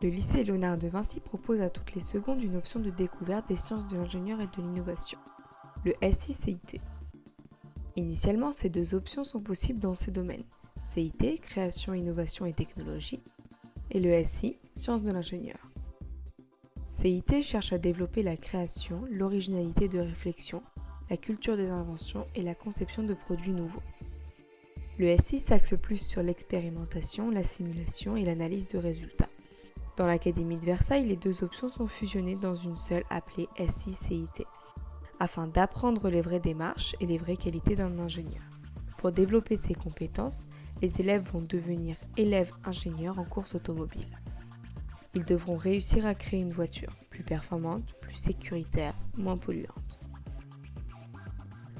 Le lycée Léonard de Vinci propose à toutes les secondes une option de découverte des sciences de l'ingénieur et de l'innovation, le SI-CIT. Initialement, ces deux options sont possibles dans ces domaines, CIT, création, innovation et technologie, et le SI, sciences de l'ingénieur. CIT cherche à développer la création, l'originalité de réflexion, la culture des inventions et la conception de produits nouveaux. Le SI s'axe plus sur l'expérimentation, la simulation et l'analyse de résultats. Dans l'Académie de Versailles, les deux options sont fusionnées dans une seule appelée SI-CIT, afin d'apprendre les vraies démarches et les vraies qualités d'un ingénieur. Pour développer ces compétences, les élèves vont devenir élèves ingénieurs en course automobile. Ils devront réussir à créer une voiture plus performante, plus sécuritaire, moins polluante.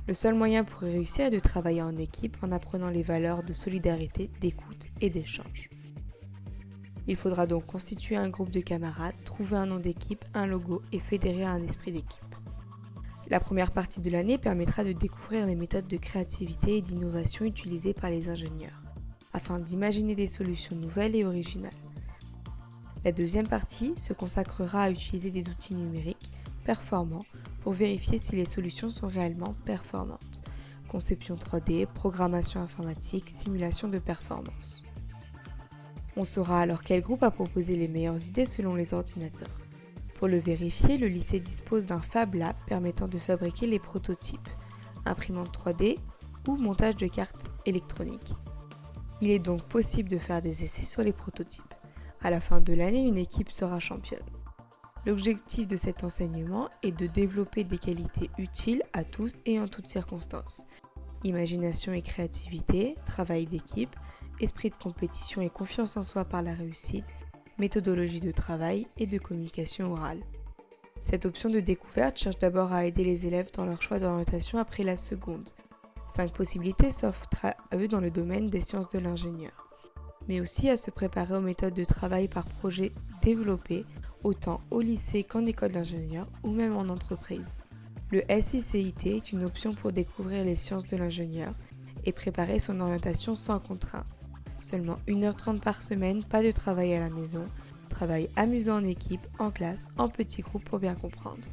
Le seul moyen pour y réussir est de travailler en équipe en apprenant les valeurs de solidarité, d'écoute et d'échange. Il faudra donc constituer un groupe de camarades, trouver un nom d'équipe, un logo et fédérer un esprit d'équipe. La première partie de l'année permettra de découvrir les méthodes de créativité et d'innovation utilisées par les ingénieurs, afin d'imaginer des solutions nouvelles et originales. La deuxième partie se consacrera à utiliser des outils numériques performants pour vérifier si les solutions sont réellement performantes. Conception 3D, programmation informatique, simulation de performance. On saura alors quel groupe a proposé les meilleures idées selon les ordinateurs. Pour le vérifier, le lycée dispose d'un Fab Lab permettant de fabriquer les prototypes, imprimante 3D ou montage de cartes électroniques. Il est donc possible de faire des essais sur les prototypes. À la fin de l'année, une équipe sera championne. L'objectif de cet enseignement est de développer des qualités utiles à tous et en toutes circonstances. Imagination et créativité, travail d'équipe, esprit de compétition et confiance en soi par la réussite, méthodologie de travail et de communication orale. Cette option de découverte cherche d'abord à aider les élèves dans leur choix d'orientation après la seconde. 5 possibilités s'offrent à eux dans le domaine des sciences de l'ingénieur, mais aussi à se préparer aux méthodes de travail par projet développées autant au lycée qu'en école d'ingénieur ou même en entreprise. Le SI-CIT est une option pour découvrir les sciences de l'ingénieur et préparer son orientation sans contrainte. Seulement 1h30 par semaine, pas de travail à la maison, travail amusant en équipe, en classe, en petits groupes pour bien comprendre.